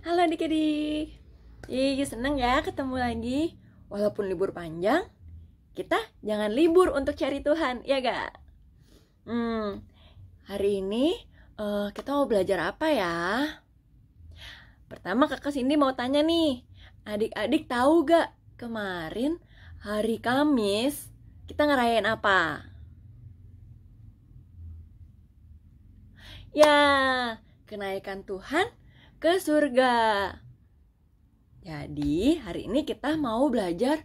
Halo adik-adik. Seneng ya ketemu lagi. Walaupun libur panjang, kita jangan libur untuk cari Tuhan, ya gak? Hari ini kita mau belajar apa ya? Pertama kakak Cindy mau tanya nih, adik-adik tahu gak kemarin hari Kamis kita ngerayain apa? Ya, kenaikan Tuhan ke surga. Jadi hari ini kita mau belajar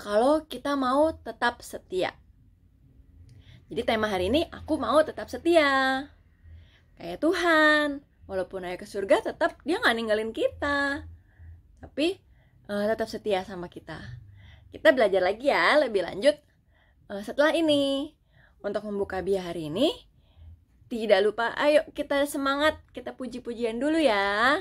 kalau kita mau tetap setia. Jadi tema hari ini aku mau tetap setia. Kayak Tuhan, walaupun naik ke surga tetap dia gak ninggalin kita. Tapi tetap setia sama kita. Kita belajar lagi ya lebih lanjut setelah ini. Untuk membuka biar hari ini, tidak lupa ayo kita semangat, kita puji-pujian dulu ya.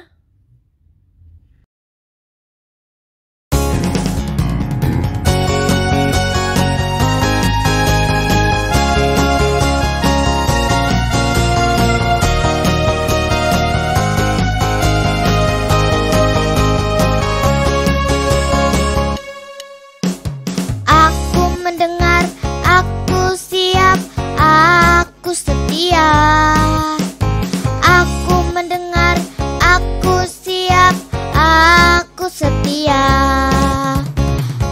Aku mendengar, aku siap, aku setia. Aku mendengar, aku siap, aku setia.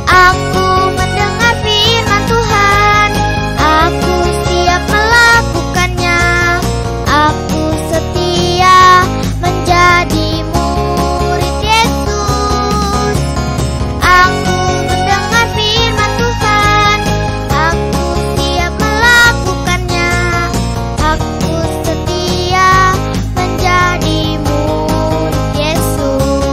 Aku mendengar firman Tuhan, aku siap melakukannya. Aku setia menjadi murid Yesus. Aku mendengar firman Tuhan, aku siap melakukannya. Aku setia menjadi murid Yesus.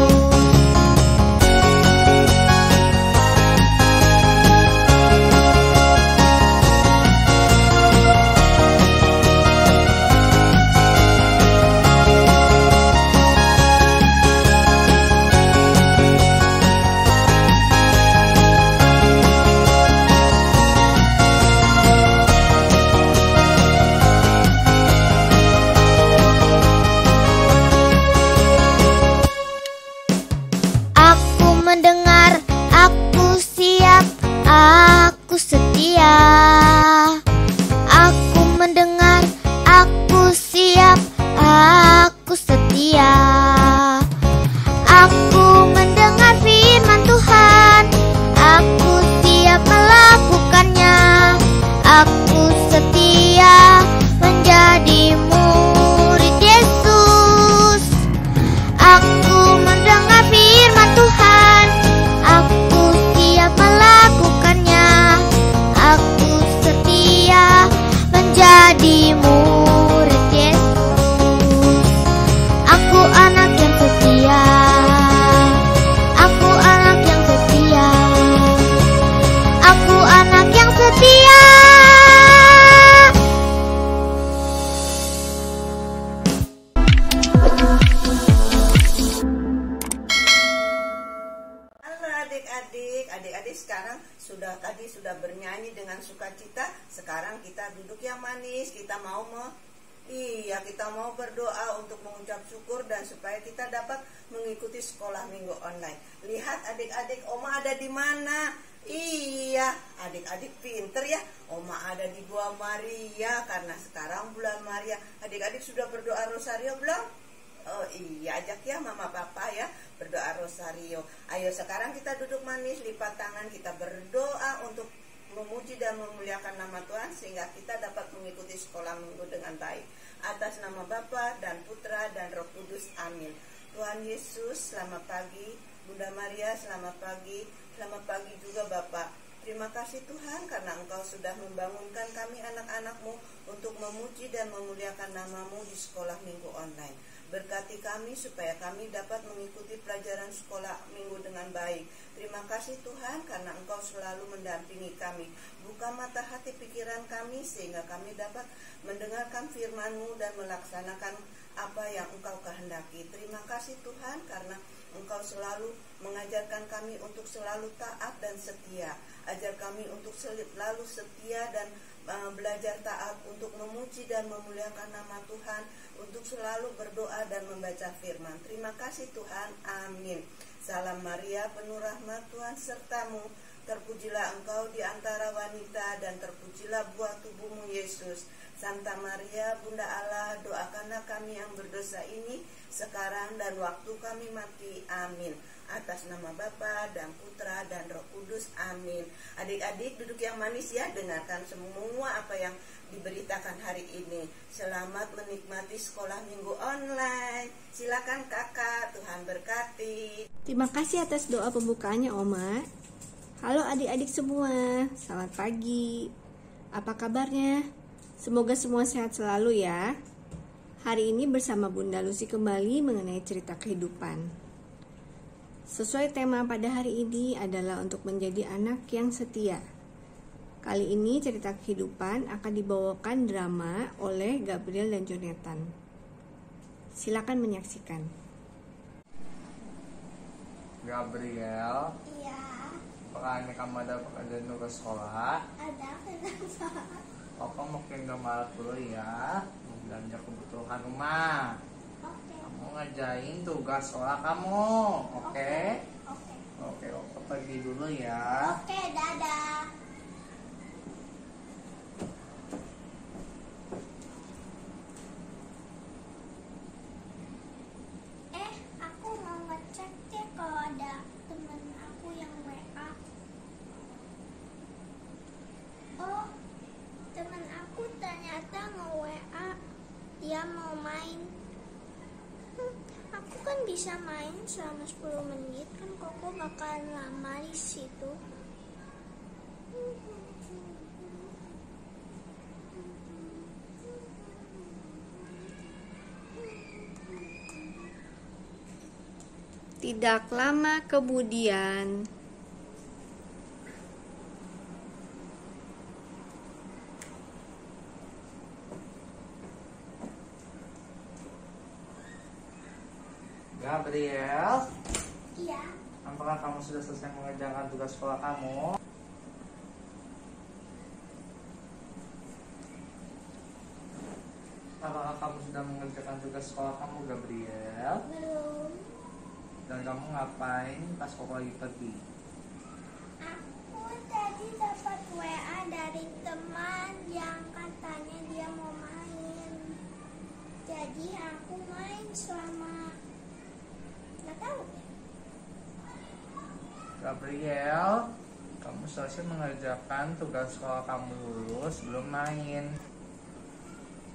Aku mendengar, aku siap, aku setia. Aku mendengar, aku siap, aku setia. Aku mendengar firman Tuhan, aku siap melakukannya. Aku setia menjadi murid Yesus. Aku mendengar firman Tuhan, aku siap melakukannya. Aku setia menjadi murid Yesus. Aku anak yang setia. Aku anak yang setia. Aku anak yang setia. Halo adik-adik sekarang tadi sudah bernyanyi dengan sukacita. Sekarang kita duduk yang manis, kita mau berdoa untuk mengucap syukur dan supaya kita dapat mengikuti sekolah minggu online. Lihat adik-adik, Oma ada di mana? Iya, adik-adik pinter ya. Oma ada di Gua Maria karena sekarang bulan Maria. Adik-adik sudah berdoa rosario belum? Oh iya, ajak ya mama papa ya berdoa rosario. Ayo sekarang kita duduk manis, lipat tangan, kita berdoa untuk memuji dan memuliakan nama Tuhan sehingga kita dapat mengikuti sekolah minggu dengan baik. Atas nama Bapa dan Putra dan Roh Kudus, amin. Tuhan Yesus, selamat pagi. Bunda Maria, selamat pagi. Selamat pagi juga Bapak. Terima kasih Tuhan karena Engkau sudah membangunkan kami anak-anak-Mu untuk memuji dan memuliakan nama-Mu di sekolah minggu online. Berkati kami supaya kami dapat mengikuti pelajaran sekolah minggu dengan baik. Terima kasih Tuhan karena Engkau selalu mendampingi kami. Buka mata hati pikiran kami sehingga kami dapat mendengarkan firman-Mu dan melaksanakan apa yang Engkau kehendaki. Terima kasih Tuhan karena Engkau selalu mengajarkan kami untuk selalu taat dan setia. Ajar kami untuk selalu setia dan belajar taat, untuk memuji dan memuliakan nama Tuhan, untuk selalu berdoa dan membaca firman. Terima kasih Tuhan, amin. Salam Maria, penuh rahmat, Tuhan sertamu. Terpujilah engkau di antara wanita, dan terpujilah buah tubuhmu Yesus. Santa Maria, Bunda Allah, doakanlah kami yang berdosa ini sekarang dan waktu kami mati, amin. Atas nama Bapa dan Putra dan Roh Kudus, amin. Adik-adik duduk yang manis ya, dengarkan semua apa yang diberitakan hari ini. Selamat menikmati sekolah minggu online. Silakan kakak, Tuhan berkati. Terima kasih atas doa pembukaannya Oma. Halo adik-adik semua, selamat pagi. Apa kabarnya? Semoga semua sehat selalu ya. Hari ini bersama Bunda Lucy kembali mengenai cerita kehidupan. Sesuai tema pada hari ini adalah untuk menjadi anak yang setia. Kali ini cerita kehidupan akan dibawakan drama oleh Gabriel dan Jonathan. Silakan menyaksikan. Gabriel, Iya, apakah ini kamu ada pekerjaan tugas sekolah? ada kenapa? Papa mungkin gambar dulu ya, mau belanja kebutuhan rumah. Oke, Kamu ngerjain tugas sekolah kamu, oke? oke. Oke, Opa pergi dulu ya. Oke, dadah. Aku mau ngecek deh kalau ada temen aku yang WA. Oh, temen aku ternyata nge-WA. Dia mau main. Aku kan bisa main selama 10 menit, kan Koko bakal lama di situ. Tidak lama kemudian, Gabriel, Iya, apakah kamu sudah selesai mengerjakan tugas sekolah kamu? Apakah kamu sudah mengerjakan tugas sekolah kamu, Gabriel? belum. Dan kamu ngapain pas Koko lagi pergi? Aku tadi dapat WA dari teman yang katanya dia mau main. Jadi aku main selama nggak tahu. Gabriel, kamu selesai mengerjakan tugas sekolah kamu dulu sebelum main.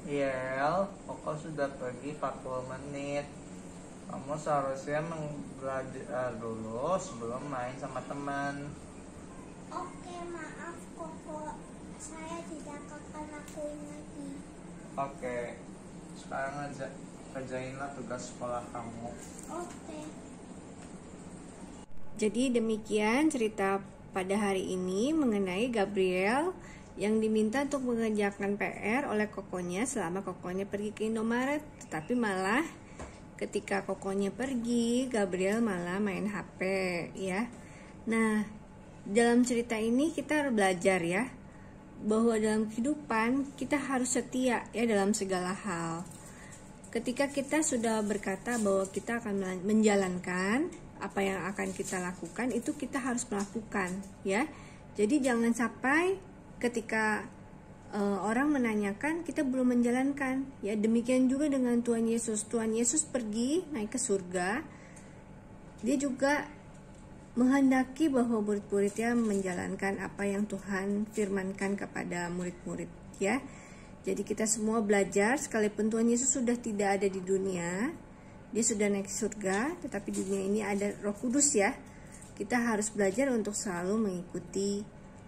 Yel, Koko sudah pergi 40 menit. Kamu seharusnya belajar dulu sebelum main sama teman. Oke, maaf Koko. Saya tidak akan lakuin lagi. Oke, sekarang kerjainlah tugas sekolah kamu. Oke. jadi demikian cerita pada hari ini mengenai Gabriel yang diminta untuk mengerjakan PR oleh kokonya selama kokonya pergi ke Indomaret. Tetapi malah ketika kokonya pergi, Gabriel malah main HP ya. Nah, dalam cerita ini kita harus belajar ya, bahwa dalam kehidupan kita harus setia ya dalam segala hal. Ketika kita sudah berkata bahwa kita akan menjalankan apa yang akan kita lakukan, itu kita harus melakukan ya. Jadi jangan sampai ketika orang menanyakan kita belum menjalankan ya. Demikian juga dengan Tuhan Yesus. Tuhan Yesus pergi naik ke surga, dia juga menghendaki bahwa murid-muridnya menjalankan apa yang Tuhan firmankan kepada murid-murid ya. Jadi kita semua belajar, sekalipun Tuhan Yesus sudah tidak ada di dunia, dia sudah naik ke surga, tetapi di dunia ini ada Roh Kudus ya. Kita harus belajar untuk selalu mengikuti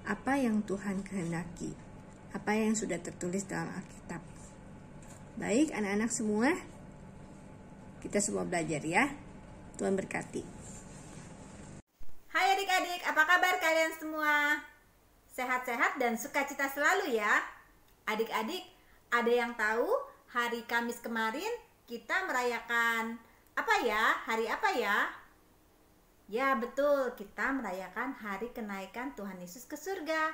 apa yang Tuhan kehendaki, apa yang sudah tertulis dalam Alkitab. Baik anak-anak semua, kita semua belajar ya. Tuhan berkati. Hai adik-adik, apa kabar kalian semua? Sehat-sehat dan sukacita selalu ya. Adik-adik, ada yang tahu hari Kamis kemarin kita merayakan apa ya? Hari apa ya? Ya betul, kita merayakan hari kenaikan Tuhan Yesus ke surga.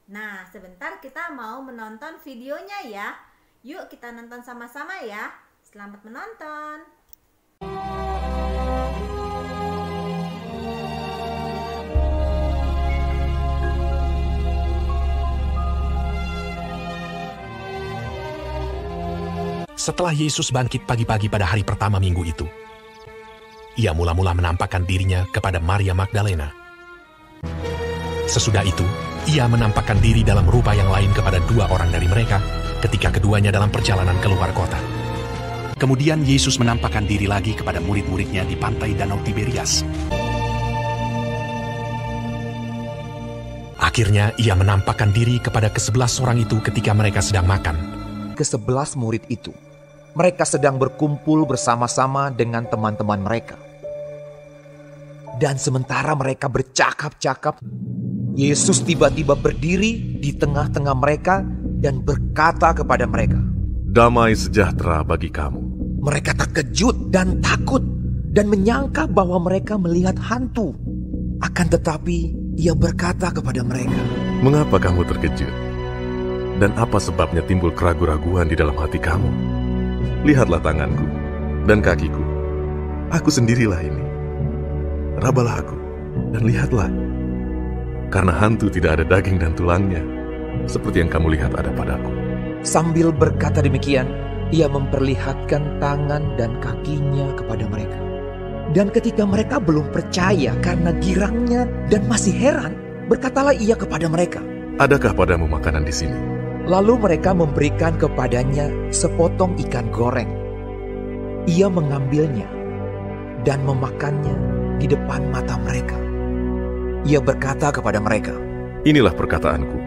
Nah, sebentar kita mau menonton videonya ya. Yuk kita nonton sama-sama ya. Selamat menonton. Setelah Yesus bangkit pagi-pagi pada hari pertama minggu itu, ia mula-mula menampakkan dirinya kepada Maria Magdalena. Sesudah itu, ia menampakkan diri dalam rupa yang lain kepada 2 orang dari mereka ketika keduanya dalam perjalanan keluar kota. Kemudian Yesus menampakkan diri lagi kepada murid-muridnya di pantai Danau Tiberias. Akhirnya ia menampakkan diri kepada ke-11 orang itu ketika mereka sedang makan. Ke-11 murid itu, mereka sedang berkumpul bersama-sama dengan teman-teman mereka. Dan sementara mereka bercakap-cakap, Yesus tiba-tiba berdiri di tengah-tengah mereka dan berkata kepada mereka, "Damai sejahtera bagi kamu." Mereka terkejut dan takut dan menyangka bahwa mereka melihat hantu. Akan tetapi ia berkata kepada mereka, "Mengapa kamu terkejut? Dan apa sebabnya timbul keraguan-raguan di dalam hati kamu? Lihatlah tanganku dan kakiku. Aku sendirilah ini. Rabalah aku dan lihatlah. Karena hantu tidak ada daging dan tulangnya, seperti yang kamu lihat ada padaku." Sambil berkata demikian, ia memperlihatkan tangan dan kakinya kepada mereka. Dan ketika mereka belum percaya karena girangnya dan masih heran, berkatalah ia kepada mereka, "Adakah padamu makanan di sini?" Lalu mereka memberikan kepadanya sepotong ikan goreng. Ia mengambilnya dan memakannya di depan mata mereka. Ia berkata kepada mereka, "Inilah perkataanku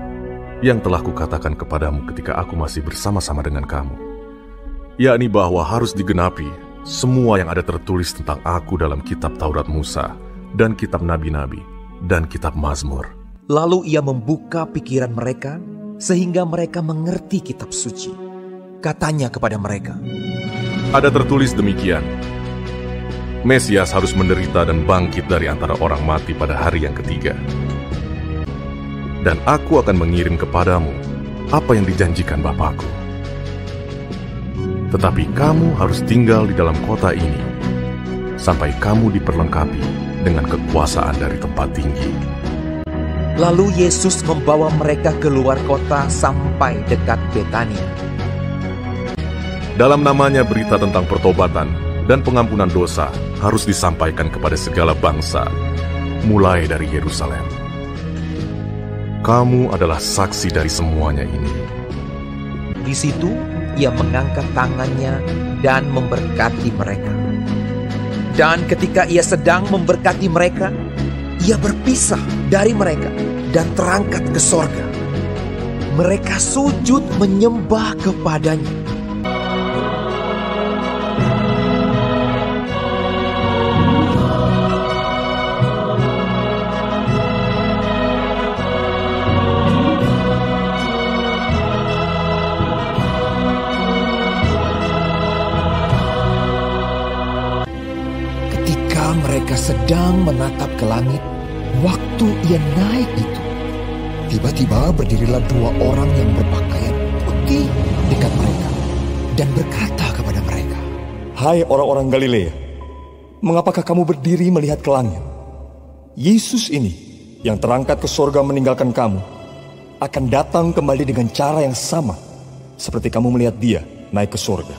yang telah kukatakan kepadamu ketika aku masih bersama-sama dengan kamu, yakni bahwa harus digenapi semua yang ada tertulis tentang aku dalam kitab Taurat Musa dan kitab Nabi-Nabi dan kitab Mazmur." Lalu ia membuka pikiran mereka sehingga mereka mengerti kitab suci. Katanya kepada mereka, "Ada tertulis demikian, Mesias harus menderita dan bangkit dari antara orang mati pada hari yang ketiga. Dan aku akan mengirim kepadamu apa yang dijanjikan Bapakku. Tetapi kamu harus tinggal di dalam kota ini sampai kamu diperlengkapi dengan kekuasaan dari tempat tinggi." Lalu Yesus membawa mereka keluar kota sampai dekat Betania. Dalam namanya berita tentang pertobatan dan pengampunan dosa harus disampaikan kepada segala bangsa, mulai dari Yerusalem. Kamu adalah saksi dari semuanya ini. Di situ ia mengangkat tangannya dan memberkati mereka. Dan ketika ia sedang memberkati mereka, ia berpisah dari mereka dan terangkat ke sorga. Mereka sujud menyembah kepadanya. Ketika mereka sedang menatap ke langit, waktu ia naik itu, tiba-tiba berdirilah 2 orang yang berpakaian putih dekat mereka dan berkata kepada mereka, "Hai orang-orang Galilea, mengapakah kamu berdiri melihat ke langit? Yesus ini yang terangkat ke sorga meninggalkan kamu akan datang kembali dengan cara yang sama seperti kamu melihat dia naik ke sorga."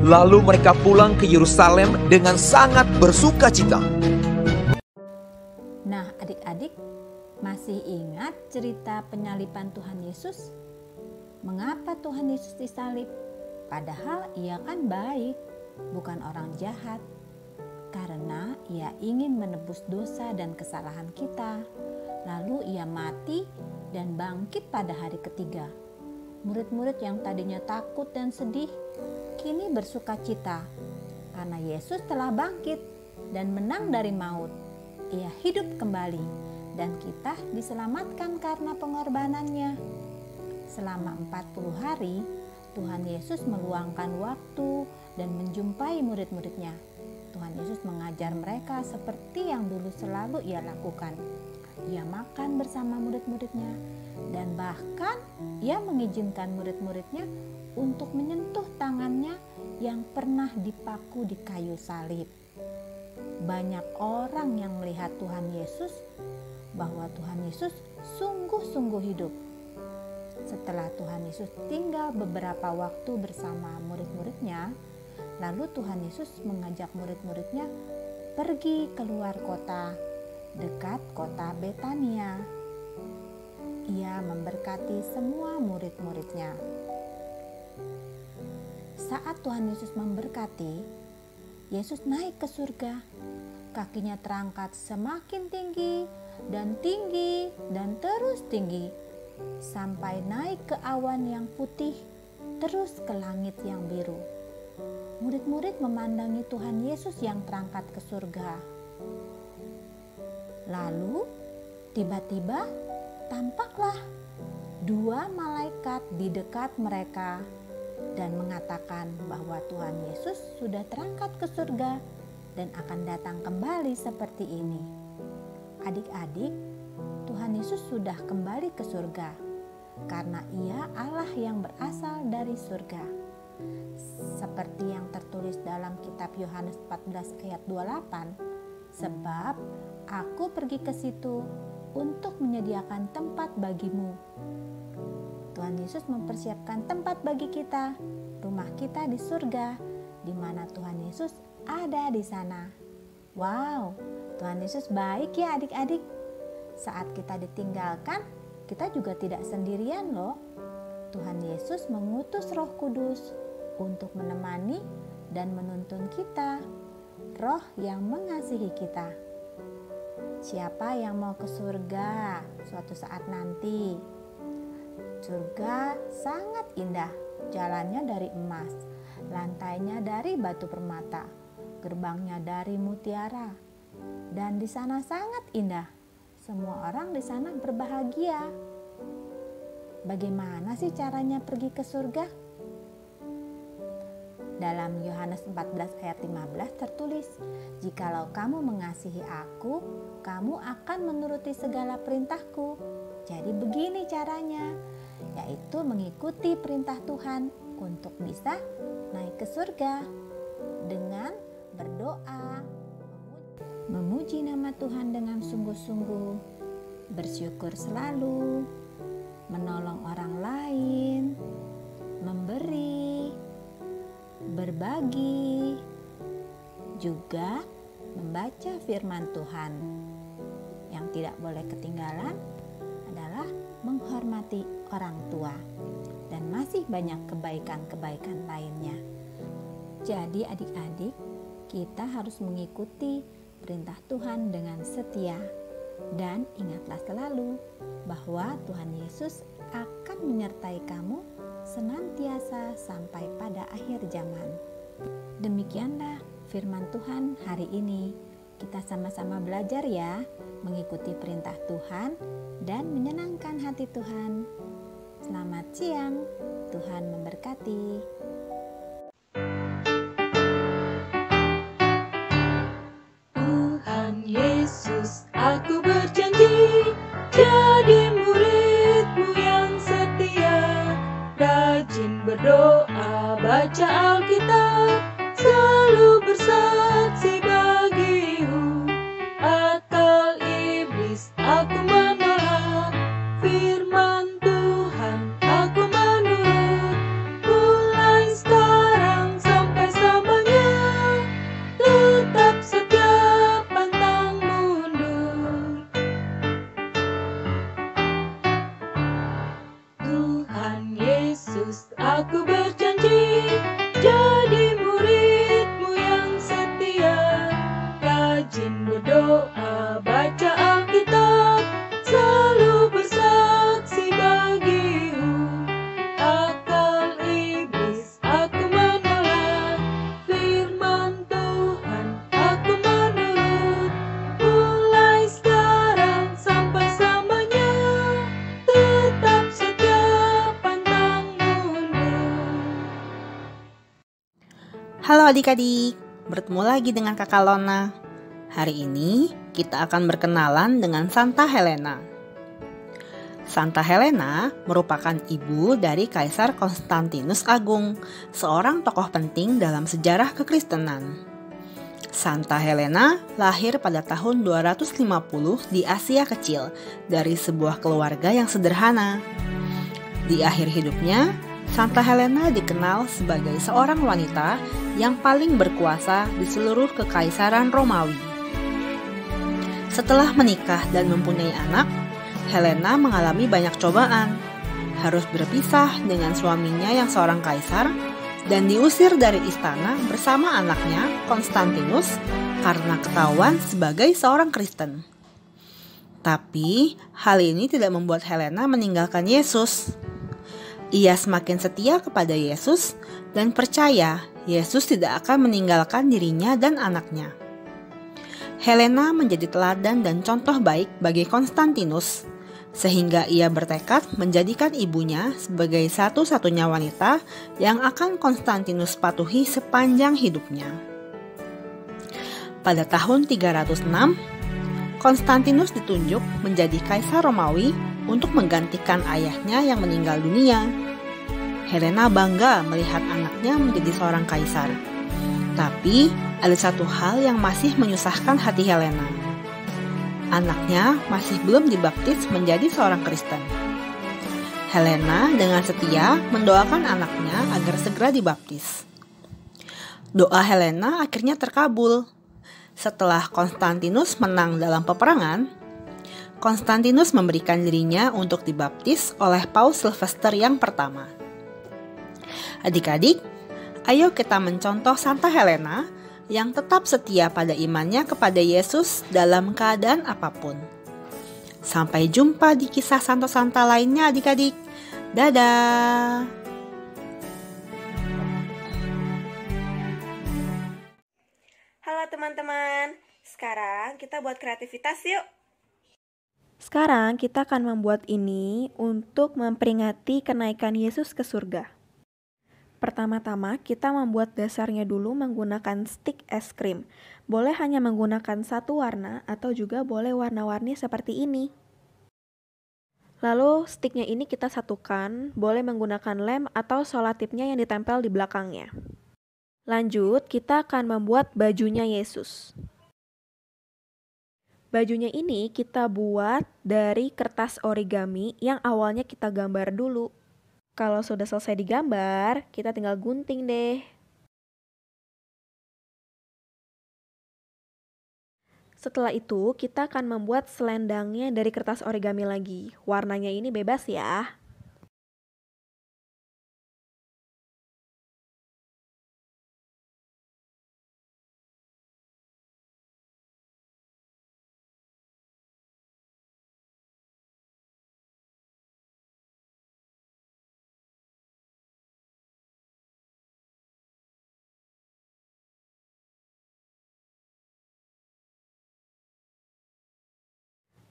Lalu mereka pulang ke Yerusalem dengan sangat bersukacita. Nah, adik-adik, masih ingat cerita penyaliban Tuhan Yesus? Mengapa Tuhan Yesus disalib? Padahal ia kan baik, bukan orang jahat. Karena ia ingin menebus dosa dan kesalahan kita. Lalu ia mati dan bangkit pada hari ketiga. Murid-murid yang tadinya takut dan sedih, kini bersukacita. Karena Yesus telah bangkit dan menang dari maut. Ia hidup kembali dan kita diselamatkan karena pengorbanannya. Selama 40 hari, Tuhan Yesus meluangkan waktu dan menjumpai murid-muridnya. Tuhan Yesus mengajar mereka seperti yang dulu selalu Ia lakukan. Ia makan bersama murid-muridnya dan bahkan Ia mengizinkan murid-muridnya untuk menyentuh tangannya yang pernah dipaku di kayu salib. Banyak orang yang melihat Tuhan Yesus bahwa Tuhan Yesus sungguh-sungguh hidup. Setelah Tuhan Yesus tinggal beberapa waktu bersama murid-muridnya, lalu Tuhan Yesus mengajak murid-muridnya pergi keluar kota, dekat kota Betania. Ia memberkati semua murid-muridnya. Saat Tuhan Yesus memberkati, Yesus naik ke surga. Kakinya terangkat semakin tinggi dan terus tinggi, sampai naik ke awan yang putih, terus ke langit yang biru. Murid-murid memandangi Tuhan Yesus yang terangkat ke surga. Lalu tiba-tiba tampaklah 2 malaikat di dekat mereka dan mengatakan bahwa Tuhan Yesus sudah terangkat ke surga dan akan datang kembali seperti ini. Adik-adik, Tuhan Yesus sudah kembali ke surga karena Ia Allah yang berasal dari surga. Seperti yang tertulis dalam kitab Yohanes 14 ayat 28, sebab aku pergi ke situ untuk menyediakan tempat bagimu. Tuhan Yesus mempersiapkan tempat bagi kita, rumah kita di surga, di mana Tuhan Yesus ada di sana. Wow, Tuhan Yesus baik ya adik-adik. Saat kita ditinggalkan, kita juga tidak sendirian loh. Tuhan Yesus mengutus Roh Kudus untuk menemani dan menuntun kita, Roh yang mengasihi kita. Siapa yang mau ke surga suatu saat nanti? Surga sangat indah, jalannya dari emas, lantainya dari batu permata, gerbangnya dari mutiara, dan di sana sangat indah. Semua orang di sana berbahagia. Bagaimana sih caranya pergi ke surga? Dalam Yohanes 14 ayat 15 tertulis, "Jikalau kamu mengasihi aku, kamu akan menuruti segala perintahku." Jadi begini caranya, yaitu mengikuti perintah Tuhan untuk bisa naik ke surga dengan berdoa, memuji nama Tuhan dengan sungguh-sungguh, bersyukur selalu, menolong orang lain, memberi, berbagi, juga membaca firman Tuhan. Yang tidak boleh ketinggalan adalah menghormati orang tua dan masih banyak kebaikan-kebaikan lainnya. Jadi adik-adik, kita harus mengikuti perintah Tuhan dengan setia. Dan ingatlah selalu bahwa Tuhan Yesus akan menyertai kamu senantiasa sampai pada akhir zaman. Demikianlah firman Tuhan hari ini. Kita sama-sama belajar ya, mengikuti perintah Tuhan dan menyenangkan hati Tuhan. Selamat siang, Tuhan memberkati. Tuhan Yesus, aku berjanji jadi murid-Mu yang setia, rajin berdoa, baca Alkitab, selalu bersaksi bagi-Mu. Akal iblis aku menolak, firman Tuhan aku menurut, mulai sekarang sampai selamanya, tetap setia pantang mundur. Tuhan Yesus, aku berjanji jadi murid-Mu yang setia, rajin berdoa, baca Alkitab, selalu bersaksi bagi-Mu. Akal iblis aku menolak, firman Tuhan aku menurut, mulai sekarang sampai selamanya, tetap setia pantang mundur. Halo adik-adik, bertemu lagi dengan Kakak Lona. Hari ini kita akan berkenalan dengan Santa Helena. Santa Helena merupakan ibu dari Kaisar Konstantinus Agung, seorang tokoh penting dalam sejarah kekristenan. Santa Helena lahir pada tahun 250 di Asia Kecil dari sebuah keluarga yang sederhana. Di akhir hidupnya, Santa Helena dikenal sebagai seorang wanita yang paling berkuasa di seluruh kekaisaran Romawi. Setelah menikah dan mempunyai anak, Helena mengalami banyak cobaan. Harus berpisah dengan suaminya yang seorang kaisar dan diusir dari istana bersama anaknya Konstantinus karena ketahuan sebagai seorang Kristen. Tapi hal ini tidak membuat Helena meninggalkan Yesus. Ia semakin setia kepada Yesus dan percaya Yesus tidak akan meninggalkan dirinya dan anaknya. Helena menjadi teladan dan contoh baik bagi Konstantinus, sehingga ia bertekad menjadikan ibunya sebagai satu-satunya wanita yang akan Konstantinus patuhi sepanjang hidupnya. Pada tahun 306, Konstantinus ditunjuk menjadi Kaisar Romawi untuk menggantikan ayahnya yang meninggal dunia. Helena bangga melihat anaknya menjadi seorang kaisar. Tapi ada satu hal yang masih menyusahkan hati Helena. Anaknya masih belum dibaptis menjadi seorang Kristen. Helena dengan setia mendoakan anaknya agar segera dibaptis. Doa Helena akhirnya terkabul. Setelah Konstantinus menang dalam peperangan, Konstantinus memberikan dirinya untuk dibaptis oleh Paus Sylvester yang pertama. Adik-adik, ayo kita mencontoh Santa Helena yang tetap setia pada imannya kepada Yesus dalam keadaan apapun. Sampai jumpa di kisah Santa-Santa lainnya adik-adik. Dadah! Halo teman-teman, sekarang kita buat kreativitas yuk. Sekarang kita akan membuat ini untuk memperingati kenaikan Yesus ke surga. Pertama-tama kita membuat dasarnya dulu menggunakan stik es krim. Boleh hanya menggunakan satu warna atau juga boleh warna-warni seperti ini. Lalu stiknya ini kita satukan, boleh menggunakan lem atau solatipnya yang ditempel di belakangnya. Lanjut, kita akan membuat bajunya Yesus. Bajunya ini kita buat dari kertas origami yang awalnya kita gambar dulu. Kalau sudah selesai digambar, kita tinggal gunting deh. Setelah itu, kita akan membuat selendangnya dari kertas origami lagi. Warnanya ini bebas ya.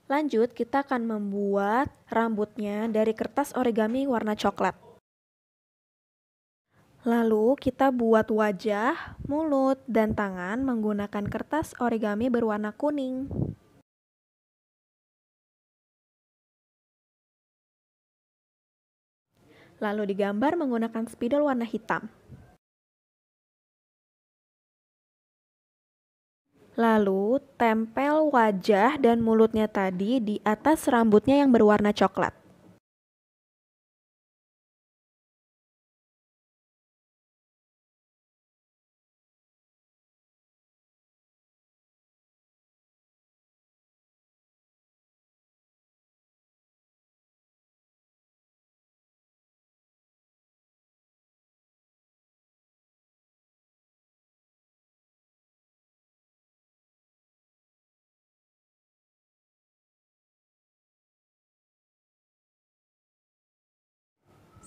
Lanjut, kita akan membuat rambutnya dari kertas origami warna coklat. Lalu kita buat wajah, mulut, dan tangan menggunakan kertas origami berwarna kuning. Lalu digambar menggunakan spidol warna hitam. Lalu tempel wajah dan mulutnya tadi di atas rambutnya yang berwarna coklat.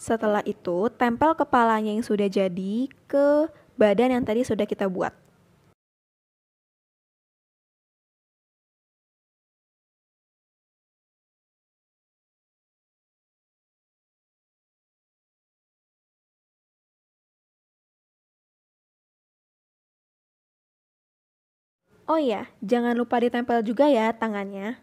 Setelah itu, tempel kepalanya yang sudah jadi ke badan yang tadi sudah kita buat. Oh iya, jangan lupa ditempel juga ya tangannya.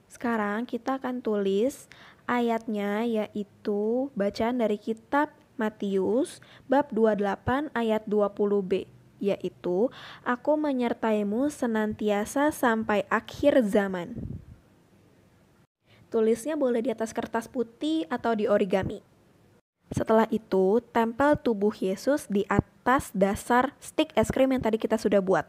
Sekarang kita akan tulis ayatnya, yaitu bacaan dari kitab Matius bab 28 ayat 20b, yaitu aku menyertaimu senantiasa sampai akhir zaman. Tulisnya boleh di atas kertas putih atau di origami. Setelah itu, tempel tubuh Yesus di atas dasar stik es krim yang tadi kita sudah buat.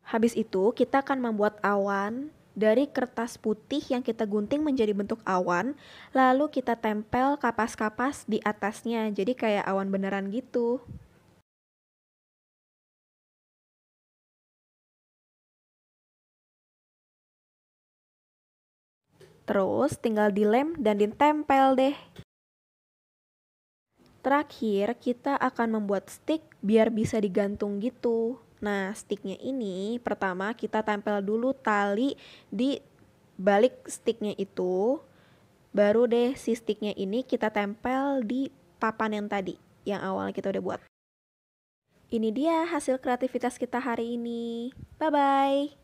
Habis itu, kita akan membuat awan dari kertas putih yang kita gunting menjadi bentuk awan, lalu kita tempel kapas-kapas di atasnya, jadi kayak awan beneran gitu. Terus tinggal dilem dan ditempel deh. Terakhir, kita akan membuat stick biar bisa digantung gitu. Nah, sticknya ini pertama kita tempel dulu tali di balik sticknya itu. Baru deh si sticknya ini kita tempel di papan yang tadi, yang awalnya kita udah buat. Ini dia hasil kreativitas kita hari ini. Bye-bye!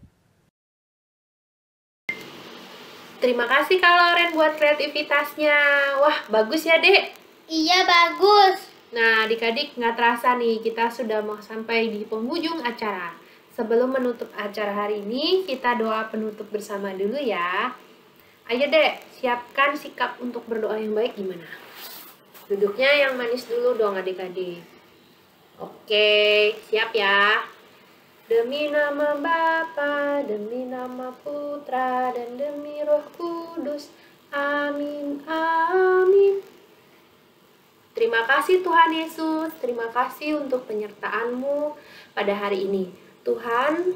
Terima kasih Kak Loren buat kreativitasnya. Wah, bagus ya, Dek. Iya, bagus. Nah, adik-adik, nggak terasa nih, kita sudah mau sampai di penghujung acara. Sebelum menutup acara hari ini, kita doa penutup bersama dulu ya. Ayo Dek, siapkan sikap untuk berdoa yang baik gimana? Duduknya yang manis dulu dong adik-adik. Oke, siap ya. Demi nama Bapa, demi nama Putra, dan demi Roh Kudus. Amin, amin. Terima kasih Tuhan Yesus, terima kasih untuk penyertaan-Mu pada hari ini. Tuhan,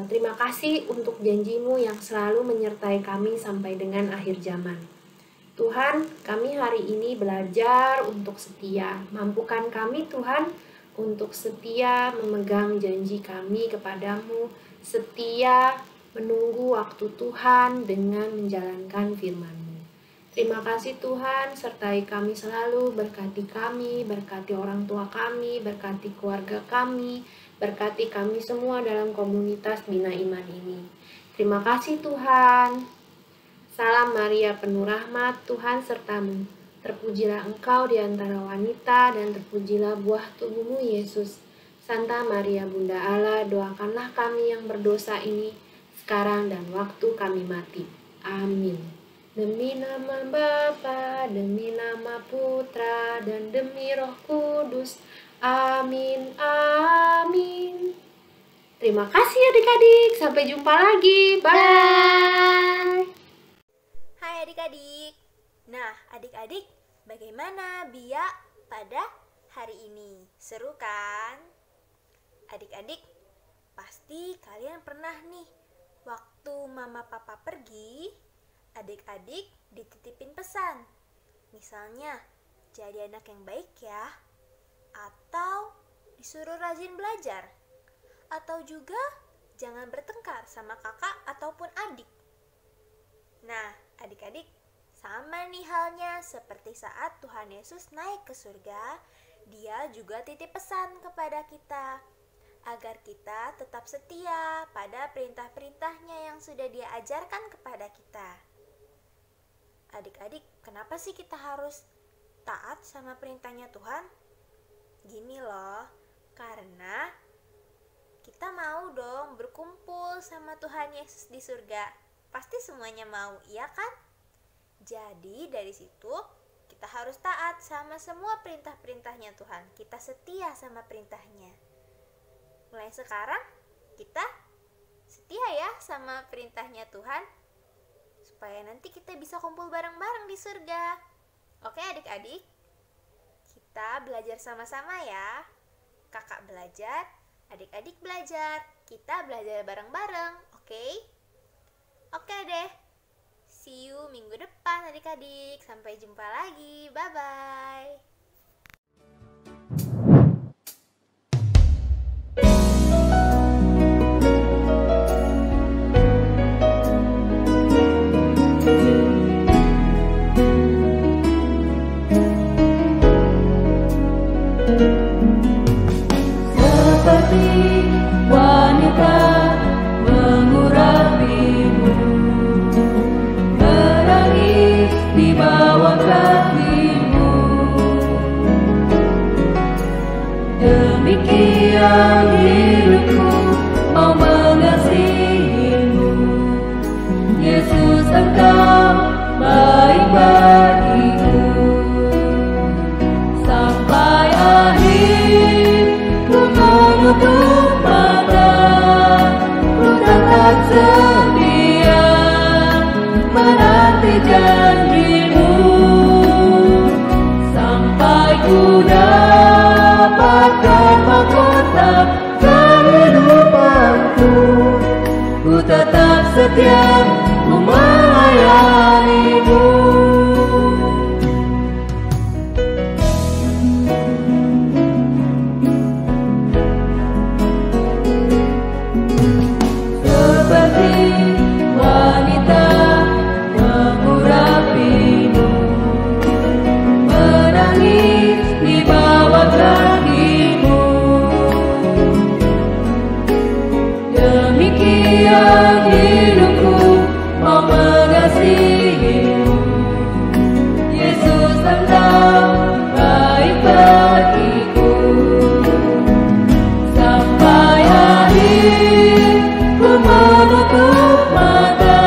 terima kasih untuk janji-Mu yang selalu menyertai kami sampai dengan akhir zaman. Tuhan, kami hari ini belajar untuk setia. Mampukan kami Tuhan untuk setia memegang janji kami kepadamu, setia menunggu waktu Tuhan dengan menjalankan firman-Mu. Terima kasih Tuhan, sertai kami selalu, berkati kami, berkati orang tua kami, berkati keluarga kami, berkati kami semua dalam komunitas Bina Iman ini. Terima kasih Tuhan. Salam Maria penuh rahmat, Tuhan sertamu. Terpujilah engkau di antara wanita dan terpujilah buah tubuhmu Yesus. Santa Maria Bunda Allah, doakanlah kami yang berdosa ini sekarang dan waktu kami mati. Amin. Demi nama Bapa, demi nama Putra, dan demi Roh Kudus. Amin, amin. Terima kasih adik-adik, sampai jumpa lagi. Bye. Hai adik-adik. Nah, adik-adik, bagaimana Bia pada hari ini? Seru kan? Adik-adik, pasti kalian pernah nih, waktu mama papa pergi, adik-adik dititipin pesan. Misalnya, jadi anak yang baik ya. Atau disuruh rajin belajar. Atau juga jangan bertengkar sama kakak ataupun adik. Nah, adik-adik, sama nih halnya seperti saat Tuhan Yesus naik ke surga, Dia juga titip pesan kepada kita agar kita tetap setia pada perintah-perintahnya yang sudah Dia ajarkan kepada kita. Adik-adik, kenapa sih kita harus taat sama perintahnya Tuhan? Gini loh, karena kita mau dong berkumpul sama Tuhan Yesus di surga. Pasti semuanya mau, iya kan? Jadi dari situ kita harus taat sama semua perintah-perintahnya Tuhan. Kita setia sama perintahnya. Mulai sekarang kita setia ya sama perintahnya Tuhan, supaya nanti kita bisa kumpul bareng-bareng di surga. Oke adik-adik, kita belajar sama-sama ya. Kakak belajar, adik-adik belajar, kita belajar bareng-bareng, oke? Oke deh, see you minggu depan adik-adik. Sampai jumpa lagi, bye-bye. sepanjang hidupku mau mengasihimu. Yesus, Engkau baik bagiku. Sampai akhir ku menutup mata, ku tetap setia menanti janji-Mu. Sampai ku dapatkan mahkota kehidupanku, ku tetap setia ku melayani-Mu. Seperti wanita mengurapimu, menangis di bawah kaki-Mu. Demikian hidupku mau mengasihi-Mu. Yesus, Engkau baik bagiku. Sampai akhir ku menutup mata,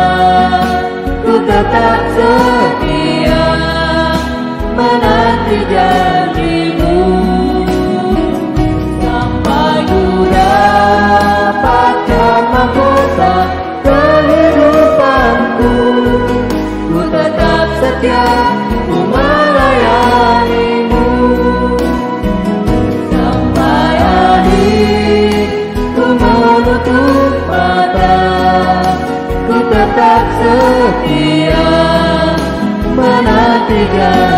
ku tetap setia menanti janji-Mu. Sampai ku dapatkan mahkota kehidupanku, ku tetap setia ku melayani-Mu. Sampai akhir ku menutup mata, ku tetap setia menanti janji-Mu.